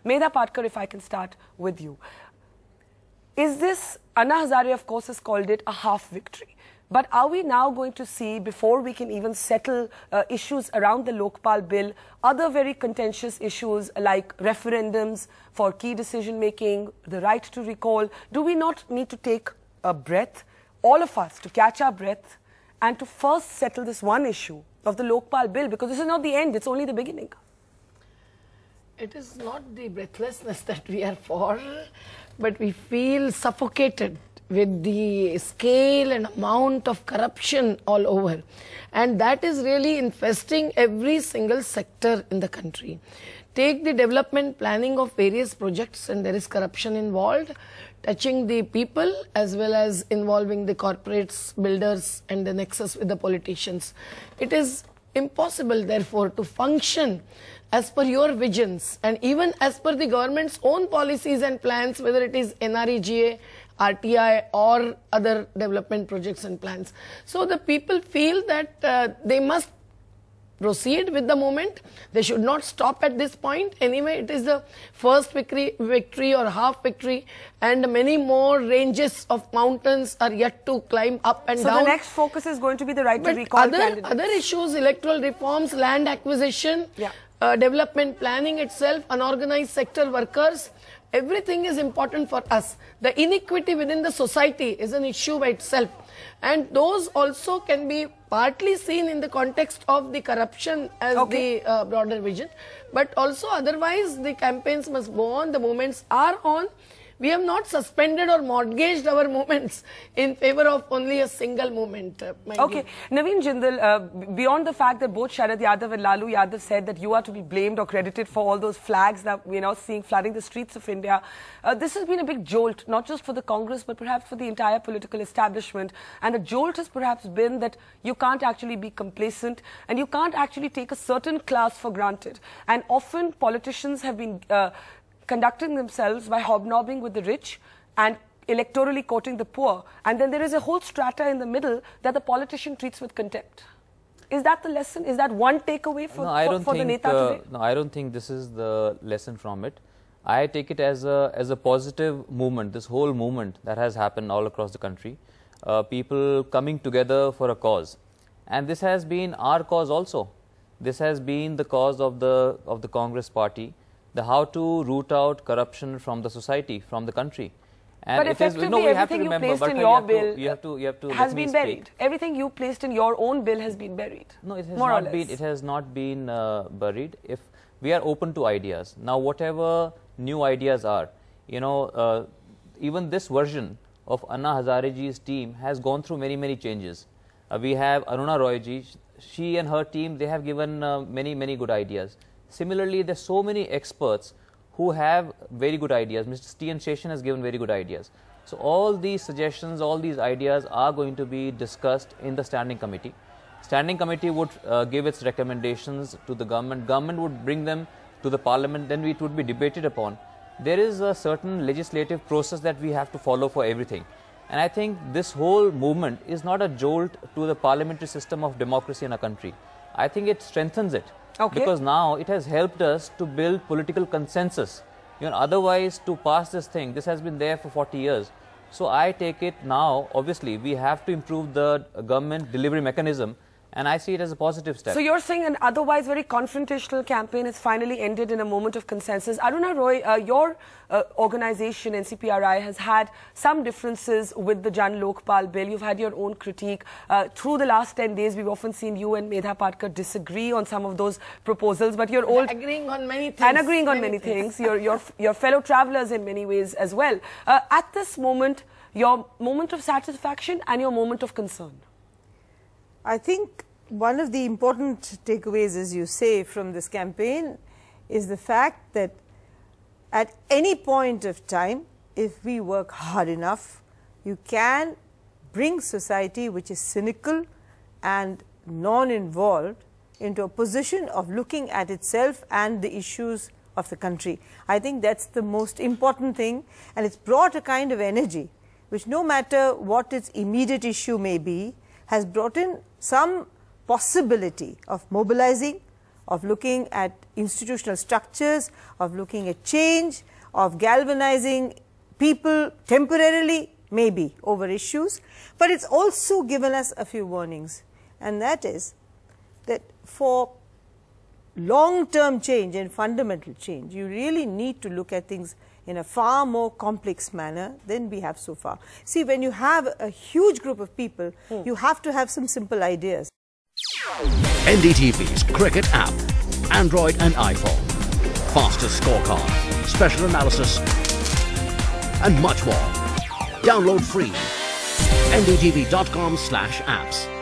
Medha Patkar, if I can start with you. Is this, Anna Hazare of course has called it a half victory. But are we now going to see, before we can even settle issues around the Lokpal bill, other very contentious issues like referendums for key decision making, the right to recall? Do we not need to take a breath, all of us, to catch our breath and to first settle this one issue of the Lokpal bill? Because this is not the end, it's only the beginning. It is not the breathlessness that we are for, but we feel suffocated with the scale and amount of corruption all over. And that is really infesting every single sector in the country. Take the development planning of various projects, and there is corruption involved, touching the people as well as involving the corporates, builders, and the nexus with the politicians. It is impossible, therefore, to function as per your visions and even as per the government's own policies and plans, whether it is NREGA, RTI or other development projects and plans. So the people feel that they must proceed with the movement. They should not stop at this point. Anyway, it is the first victory or half victory, and many more ranges of mountains are yet to climb up and down. So the next focus is going to be the right to recall candidates. Other issues, electoral reforms, land acquisition, development planning itself, unorganized sector workers, everything is important for us. The inequity within the society is an issue by itself. And those also can be partly seen in the context of the corruption as the broader vision. But also otherwise the campaigns must go on, the movements are on. We have not suspended or mortgaged our movements in favor of only a single movement. Okay, Naveen Jindal, beyond the fact that both Sharad Yadav and Lalu Yadav said that you are to be blamed or credited for all those flags that we're now seeing flooding the streets of India, this has been a big jolt, not just for the Congress, but perhaps for the entire political establishment. And the jolt has perhaps been that you can't actually be complacent and you can't actually take a certain class for granted. And often politicians have been conducting themselves by hobnobbing with the rich and electorally courting the poor. And then there is a whole strata in the middle that the politician treats with contempt. Is that the lesson? Is that one takeaway for the Neta today? No, I don't think this is the lesson from it. I take it as a positive movement, this whole movement that has happened all across the country. People coming together for a cause. And this has been our cause also. This has been the cause of the Congress party. How to root out corruption from the society, from the country. And but effectively, everything you placed in your bill has been buried. Everything you placed in your own bill has been buried. No, it has not been. It has not been buried. If we are open to ideas now, whatever new ideas are, you know, even this version of Anna Hazareji's team has gone through many changes. We have Aruna Roy ji. She and her team, they have given many good ideas. Similarly, there are so many experts who have very good ideas. Mr. T.N. Seshan has given very good ideas. So all these suggestions, all these ideas are going to be discussed in the standing committee. Standing committee would give its recommendations to the government. Government would bring them to the parliament. Then it would be debated upon. There is a certain legislative process that we have to follow for everything. And I think this whole movement is not a jolt to the parliamentary system of democracy in our country. I think it strengthens it. Because now it has helped us to build political consensus. You know, otherwise to pass this thing, this has been there for 40 years. So I take it now, obviously, we have to improve the government delivery mechanism. And I see it as a positive step. So you're saying an otherwise very confrontational campaign has finally ended in a moment of consensus. Aruna Roy, your organization, NCPRI, has had some differences with the Jan Lokpal bill. You've had your own critique. Through the last 10 days, we've often seen you and Medha Patkar disagree on some of those proposals. But you're all agreeing on many things. And agreeing on many things. You're fellow travelers in many ways as well. At this moment, your moment of satisfaction and your moment of concern. I think one of the important takeaways, as you say, from this campaign is the fact that at any point of time, if we work hard enough, you can bring society which is cynical and non-involved into a position of looking at itself and the issues of the country. I think that's the most important thing, and it's brought a kind of energy which, no matter what its immediate issue may be, has brought in some possibility of mobilizing, of looking at institutional structures, of looking at change, of galvanizing people temporarily, maybe over issues, but it's also given us a few warnings, and that is that for long-term change and fundamental change, you really need to look at things in a far more complex manner than we have so far. See, when you have a huge group of people, you have to have some simple ideas. NDTV's cricket app, Android and iPhone, fastest scorecard, special analysis and much more. Download free. ndtv.com/apps.